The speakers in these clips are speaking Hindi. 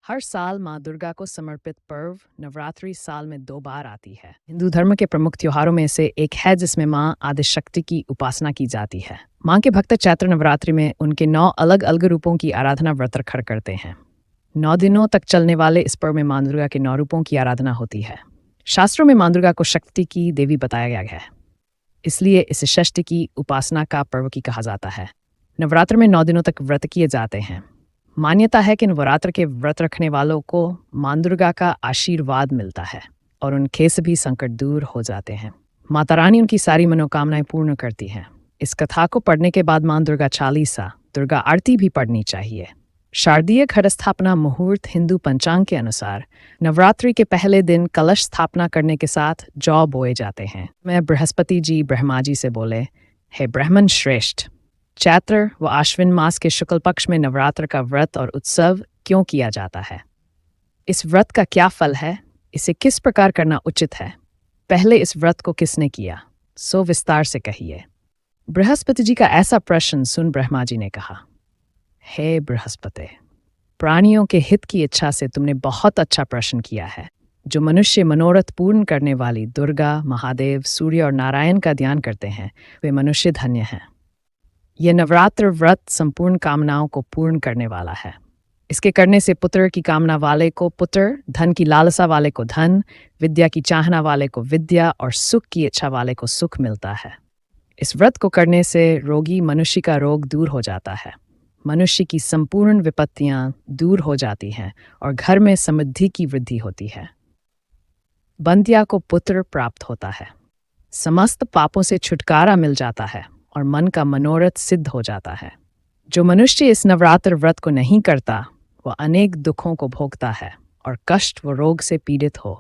हर साल माँ दुर्गा को समर्पित पर्व नवरात्रि साल में 2 बार आती है। हिंदू धर्म के प्रमुख त्योहारों में से एक है जिसमें माँ आदिशक्ति की उपासना की जाती है। माँ के भक्त चैत्र नवरात्रि में उनके 9 अलग अलग रूपों की आराधना व्रत रखकर करते हैं। 9 दिनों तक चलने वाले इस पर्व में माँ दुर्गा के 9 रूपों की आराधना होती है। शास्त्रों में माँ दुर्गा को शक्ति की देवी बताया गया है, इसलिए इसे षष्ठी की उपासना का पर्व की कहा जाता है। नवरात्र में 9 दिनों तक व्रत किए जाते हैं। मान्यता है कि नवरात्र के व्रत रखने वालों को माँ दुर्गा का आशीर्वाद मिलता है और उनके सभी संकट दूर हो जाते हैं। माता रानी उनकी सारी मनोकामनाएं पूर्ण करती हैं। इस कथा को पढ़ने के बाद माँ दुर्गा चालीसा दुर्गा आरती भी पढ़नी चाहिए। शारदीय घट स्थापना मुहूर्त हिंदू पंचांग के अनुसार नवरात्रि के पहले दिन कलश स्थापना करने के साथ जौ बोए जाते हैं। मैं बृहस्पति जी ब्रह्मा जी से बोले, हे ब्राह्मण श्रेष्ठ, चैत्र व आश्विन मास के शुक्ल पक्ष में नवरात्र का व्रत और उत्सव क्यों किया जाता है? इस व्रत का क्या फल है? इसे किस प्रकार करना उचित है? पहले इस व्रत को किसने किया, सो विस्तार से कहिए। बृहस्पति जी का ऐसा प्रश्न सुन ब्रह्मा जी ने कहा, हे बृहस्पति, प्राणियों के हित की इच्छा से तुमने बहुत अच्छा प्रश्न किया है। जो मनुष्य मनोरथ पूर्ण करने वाली दुर्गा, महादेव, सूर्य और नारायण का ध्यान करते हैं, वे मनुष्य धन्य हैं। यह नवरात्र व्रत संपूर्ण कामनाओं को पूर्ण करने वाला है। इसके करने से पुत्र की कामना वाले को पुत्र, धन की लालसा वाले को धन, विद्या की चाहना वाले को विद्या और सुख की इच्छा वाले को सुख मिलता है। इस व्रत को करने से रोगी मनुष्य का रोग दूर हो जाता है, मनुष्य की संपूर्ण विपत्तियां दूर हो जाती हैं और घर में समृद्धि की वृद्धि होती है। बंध्या को पुत्र प्राप्त होता है, समस्त पापों से छुटकारा मिल जाता है और मन का मनोरथ सिद्ध हो जाता है। जो मनुष्य इस नवरात्र व्रत को नहीं करता, वह अनेक दुखों को भोगता है और कष्ट व रोग से पीड़ित हो,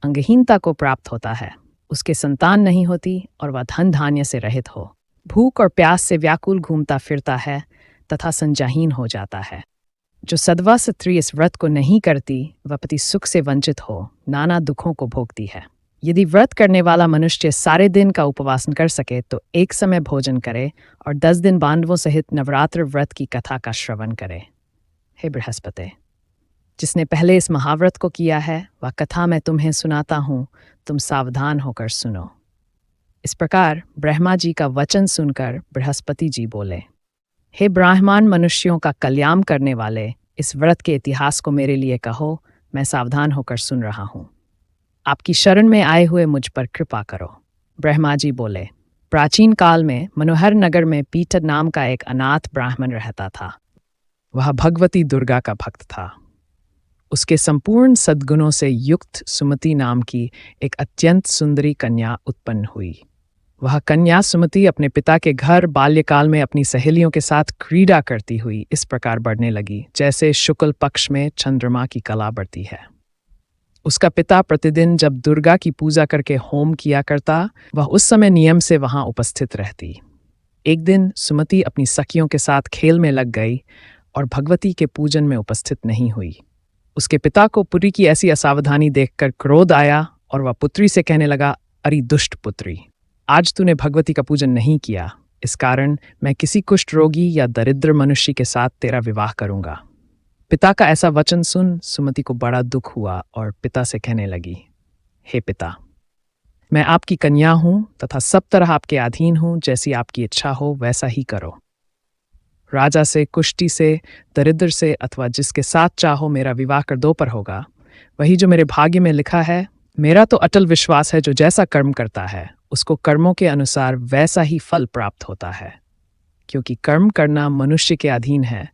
अंगहीनता को प्राप्त होता है, उसके संतान नहीं होती और वह धन धान्य से रहित हो, भूख और प्यास से व्याकुल घूमता फिरता है तथा संजाहीन हो जाता है। जो सदवा स्त्री इस व्रत को नहीं करती, वह पति सुख से वंचित हो नाना दुखों को भोगती है। यदि व्रत करने वाला मनुष्य सारे दिन का उपवास कर सके तो एक समय भोजन करे और 10 दिन बांधवों सहित नवरात्र व्रत की कथा का श्रवण करे। हे बृहस्पति, जिसने पहले इस महाव्रत को किया है, वह कथा मैं तुम्हें सुनाता हूँ, तुम सावधान होकर सुनो। इस प्रकार ब्रह्मा जी का वचन सुनकर बृहस्पति जी बोले, हे ब्राह्मण मनुष्यों का कल्याण करने वाले, इस व्रत के इतिहास को मेरे लिए कहो, मैं सावधान होकर सुन रहा हूँ। आपकी शरण में आए हुए मुझ पर कृपा करो। ब्रह्मा जी बोले, प्राचीन काल में मनोहर नगर में पीठ नाम का एक अनाथ ब्राह्मण रहता था। वह भगवती दुर्गा का भक्त था। उसके संपूर्ण सद्गुणों से युक्त सुमति नाम की एक अत्यंत सुंदरी कन्या उत्पन्न हुई। वह कन्या सुमति अपने पिता के घर बाल्यकाल में अपनी सहेलियों के साथ क्रीड़ा करती हुई इस प्रकार बढ़ने लगी जैसे शुक्ल पक्ष में चंद्रमा की कला बढ़ती है। उसका पिता प्रतिदिन जब दुर्गा की पूजा करके होम किया करता, वह उस समय नियम से वहां उपस्थित रहती। एक दिन सुमति अपनी सखियों के साथ खेल में लग गई और भगवती के पूजन में उपस्थित नहीं हुई। उसके पिता को पुत्री की ऐसी असावधानी देखकर क्रोध आया और वह पुत्री से कहने लगा, अरे दुष्ट पुत्री, आज तूने भगवती का पूजन नहीं किया, इस कारण मैं किसी कुष्ठ रोगी या दरिद्र मनुष्य के साथ तेरा विवाह करूंगा। पिता का ऐसा वचन सुन सुमति को बड़ा दुख हुआ और पिता से कहने लगी, हे पिता, मैं आपकी कन्या हूं तथा सब तरह आपके अधीन हूं, जैसी आपकी इच्छा हो वैसा ही करो। राजा से, कुष्ठी से, दरिद्र से अथवा जिसके साथ चाहो मेरा विवाह कर दो पर होगा, वही जो मेरे भाग्य में लिखा है। मेरा तो अटल विश्वास है, जो जैसा कर्म करता है उसको कर्मों के अनुसार वैसा ही फल प्राप्त होता है, क्योंकि कर्म करना मनुष्य के अधीन है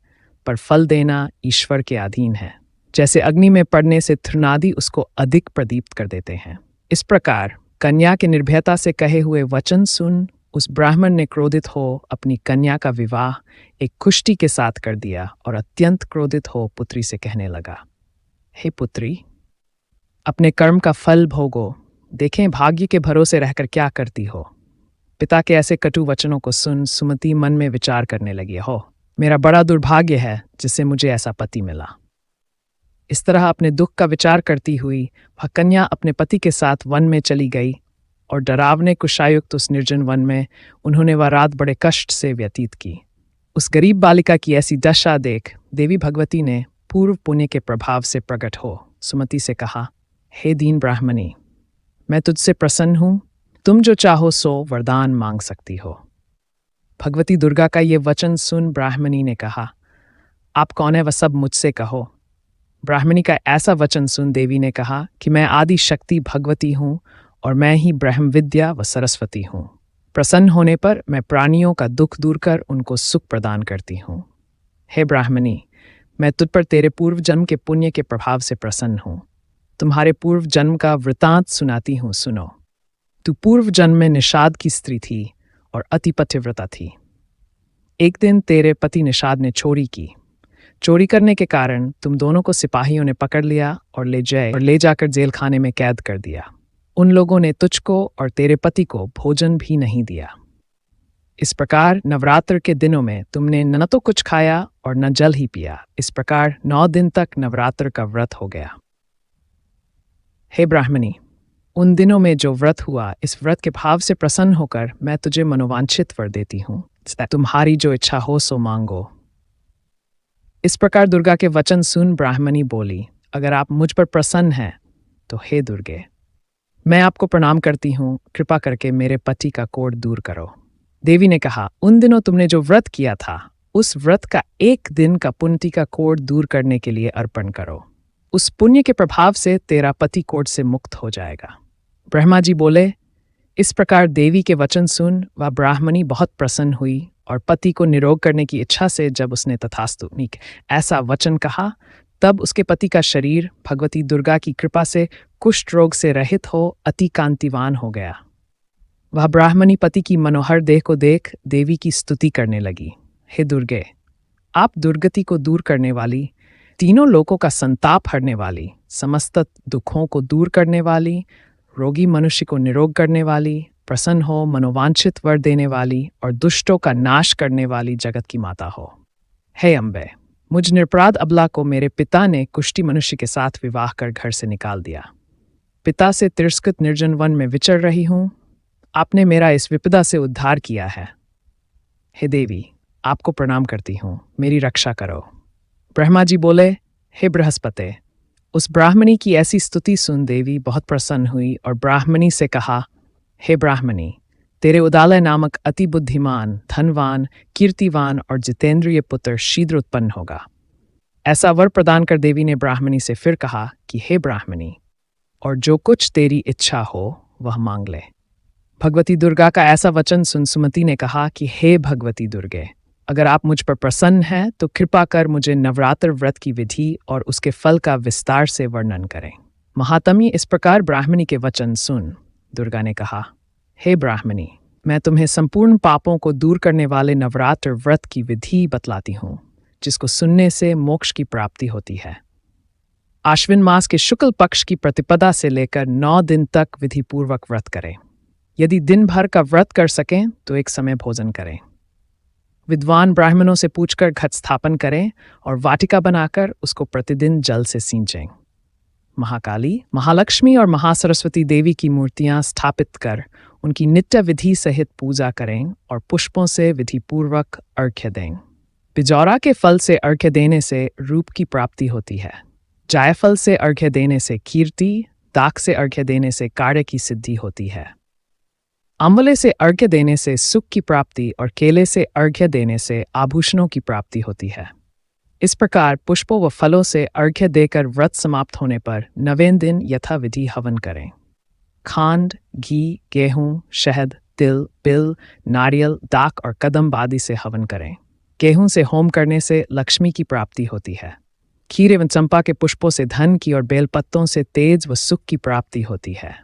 पर फल देना ईश्वर के अधीन है। जैसे अग्नि में पड़ने से तृणादि उसको अधिक प्रदीप्त कर देते हैं, इस प्रकार कन्या के निर्भयता से कहे हुए वचन सुन उस ब्राह्मण ने क्रोधित हो अपनी कन्या का विवाह एक कुष्ठी के साथ कर दिया और अत्यंत क्रोधित हो पुत्री से कहने लगा, हे पुत्री, अपने कर्म का फल भोगो, देखें भाग्य के भरोसे रहकर क्या करती हो। पिता के ऐसे कटु वचनों को सुन सुमति मन में विचार करने लगी, हो मेरा बड़ा दुर्भाग्य है जिससे मुझे ऐसा पति मिला। इस तरह अपने दुख का विचार करती हुई वह कन्या अपने पति के साथ वन में चली गई और डरावने कुशायुक्त उस निर्जन वन में उन्होंने वह रात बड़े कष्ट से व्यतीत की। उस गरीब बालिका की ऐसी दशा देख देवी भगवती ने पूर्व पुण्य के प्रभाव से प्रकट हो। सुमति से कहा, हे दीन ब्राह्मणी, मैं तुझसे प्रसन्न हूँ, तुम जो चाहो सो वरदान मांग सकती हो। भगवती दुर्गा का ये वचन सुन ब्राह्मणी ने कहा, आप कौन है वह सब मुझसे कहो। ब्राह्मणी का ऐसा वचन सुन देवी ने कहा कि मैं आदि शक्ति भगवती हूँ और मैं ही ब्रह्म विद्या व सरस्वती हूँ। प्रसन्न होने पर मैं प्राणियों का दुख दूर कर उनको सुख प्रदान करती हूँ। हे ब्राह्मणी, मैं तुझ पर तेरे पूर्व जन्म के पुण्य के प्रभाव से प्रसन्न हूँ। तुम्हारे पूर्व जन्म का वृतांत सुनाती हूँ, सुनो। तू पूर्व जन्म में निषाद की स्त्री थी और अति पतिव्रता थी। एक दिन तेरे पति निषाद ने चोरी की। चोरी करने के कारण तुम दोनों को सिपाहियों ने पकड़ लिया और ले जाकर जेल खाने में कैद कर दिया। उन लोगों ने तुझको और तेरे पति को भोजन भी नहीं दिया। इस प्रकार नवरात्र के दिनों में तुमने न तो कुछ खाया और न जल ही पिया। इस प्रकार 9 दिन तक नवरात्र का व्रत हो गया। हे ब्राह्मणी, उन दिनों में जो व्रत हुआ, इस व्रत के भाव से प्रसन्न होकर मैं तुझे मनोवांछित वर देती हूँ। तुम्हारी जो इच्छा हो सो मांगो। इस प्रकार दुर्गा के वचन सुन ब्राह्मणी बोली, अगर आप मुझ पर प्रसन्न हैं तो हे दुर्गे, मैं आपको प्रणाम करती हूँ, कृपा करके मेरे पति का कोढ़ दूर करो। देवी ने कहा, उन दिनों तुमने जो व्रत किया था, उस व्रत का 1 दिन का पुण्य का कोढ़ दूर करने के लिए अर्पण करो। उस पुण्य के प्रभाव से तेरा पति कोढ़ से मुक्त हो जाएगा। ब्रह्मा जी बोले, इस प्रकार देवी के वचन सुन वह ब्राह्मणी बहुत प्रसन्न हुई और पति को निरोग करने की इच्छा से जब उसने तथास्तु ऐसा वचन कहा, तब उसके पति का शरीर भगवती दुर्गा की कृपा से कुष्ठ रोग से रहित हो अति कांतिवान हो गया। वह ब्राह्मणी पति की मनोहर देह को देख देवी की स्तुति करने लगी, हे दुर्गे, आप दुर्गति को दूर करने वाली, तीनों लोकों का संताप हरने वाली, समस्त दुखों को दूर करने वाली, रोगी मनुष्य को निरोग करने वाली, प्रसन्न हो मनोवांछित वर देने वाली और दुष्टों का नाश करने वाली जगत की माता हो। हे अम्बे, मुझ निरपराध अबला को मेरे पिता ने कुष्ठी मनुष्य के साथ विवाह कर घर से निकाल दिया। पिता से तिरस्कृत निर्जन वन में विचर रही हूँ। आपने मेरा इस विपदा से उद्धार किया है। हे देवी, आपको प्रणाम करती हूँ, मेरी रक्षा करो। ब्रह्मा जी बोले, हे बृहस्पति, उस ब्राह्मणी की ऐसी स्तुति सुन देवी बहुत प्रसन्न हुई और ब्राह्मणी से कहा, हे ब्राह्मणी, तेरे उदालय नामक अति बुद्धिमान, धनवान, कीर्तिवान और जितेंद्रिय पुत्र शीघ्र उत्पन्न होगा। ऐसा वर प्रदान कर देवी ने ब्राह्मणी से फिर कहा कि हे ब्राह्मणी, और जो कुछ तेरी इच्छा हो वह मांग ले। भगवती दुर्गा का ऐसा वचन सुन सुमति ने कहा कि हे भगवती दुर्गे, अगर आप मुझ पर प्रसन्न हैं तो कृपा कर मुझे नवरात्र व्रत की विधि और उसके फल का विस्तार से वर्णन करें। महात्म्य इस प्रकार ब्राह्मणी के वचन सुन दुर्गा ने कहा, हे ब्राह्मणी, मैं तुम्हें संपूर्ण पापों को दूर करने वाले नवरात्र व्रत की विधि बतलाती हूँ, जिसको सुनने से मोक्ष की प्राप्ति होती है। आश्विन मास के शुक्ल पक्ष की प्रतिपदा से लेकर 9 दिन तक विधि पूर्वक व्रत करें। यदि दिन भर का व्रत कर सकें तो एक समय भोजन करें। विद्वान ब्राह्मणों से पूछकर घट स्थापन करें और वाटिका बनाकर उसको प्रतिदिन जल से सींचें। महाकाली, महालक्ष्मी और महासरस्वती देवी की मूर्तियां स्थापित कर उनकी नित्य विधि सहित पूजा करें और पुष्पों से विधि पूर्वक अर्घ्य दें। बिजौरा के फल से अर्घ्य देने से रूप की प्राप्ति होती है। जायफल से अर्घ्य देने से कीर्ति, दाख से अर्घ्य देने से कार्य की सिद्धि होती है। आंवले से अर्घ्य देने से सुख की प्राप्ति और केले से अर्घ्य देने से आभूषणों की प्राप्ति होती है। इस प्रकार पुष्पों व फलों से अर्घ्य देकर व्रत समाप्त होने पर 9वें दिन यथाविधि हवन करें। खांड, घी, गेहूं, शहद, तिल, बिल, नारियल, दाख और कदम्ब आदि से हवन करें। गेहूं से होम करने से लक्ष्मी की प्राप्ति होती है। खीर एवं चंपा के पुष्पों से धन की और बेलपत्तों से तेज व सुख की प्राप्ति होती है।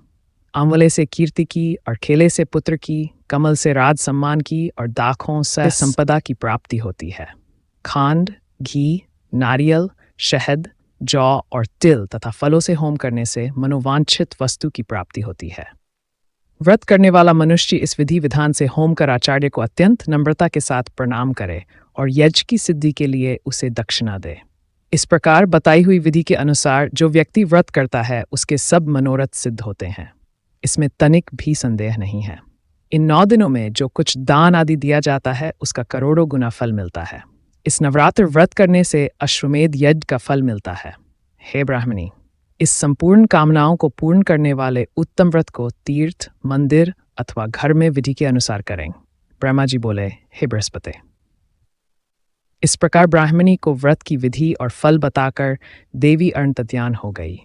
आंवले से कीर्ति की और केले से पुत्र की, कमल से राज सम्मान की और दाखों से संपदा की प्राप्ति होती है। खांड, घी, नारियल, शहद, जौ और तिल तथा फलों से होम करने से मनोवांछित वस्तु की प्राप्ति होती है। व्रत करने वाला मनुष्य इस विधि विधान से होम कर आचार्य को अत्यंत नम्रता के साथ प्रणाम करे और यज्ञ की सिद्धि के लिए उसे दक्षिणा दे। इस प्रकार बताई हुई विधि के अनुसार जो व्यक्ति व्रत करता है उसके सब मनोरथ सिद्ध होते हैं। इसमें तनिक भी संदेह नहीं है। इन 9 दिनों में जो कुछ दान आदि दिया जाता है उसका करोड़ों गुना फल मिलता है। इस नवरात्र व्रत करने से अश्वमेध यज्ञ का फल मिलता है। हे ब्राह्मणी, इस संपूर्ण कामनाओं को पूर्ण करने वाले उत्तम व्रत को तीर्थ, मंदिर अथवा घर में विधि के अनुसार करें। ब्रह्मा जी बोले, हे बृहस्पति। इस प्रकार ब्राह्मणी को व्रत की विधि और फल बताकर देवी अरुंधत्यान हो गई।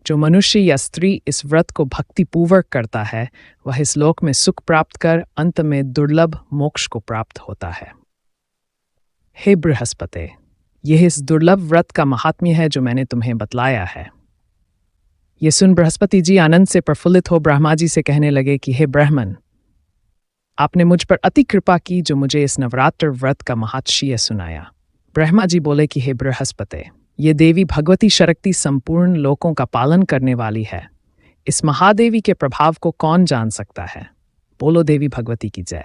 जो मनुष्य या स्त्री इस व्रत को भक्तिपूर्वक करता है वह इस लोक में सुख प्राप्त कर अंत में दुर्लभ मोक्ष को प्राप्त होता है। हे बृहस्पति, यह इस दुर्लभ व्रत का महात्म्य है जो मैंने तुम्हें बतलाया है। ये सुन बृहस्पति जी आनंद से प्रफुल्लित हो ब्रह्मा जी से कहने लगे कि हे ब्राह्मण, आपने मुझ पर अति कृपा की जो मुझे इस नवरात्र व्रत का महात्म्य सुनाया। ब्रह्मा जी बोले कि हे बृहस्पति, ये देवी भगवती शक्ति संपूर्ण लोकों का पालन करने वाली है। इस महादेवी के प्रभाव को कौन जान सकता है? बोलो देवी भगवती की जय।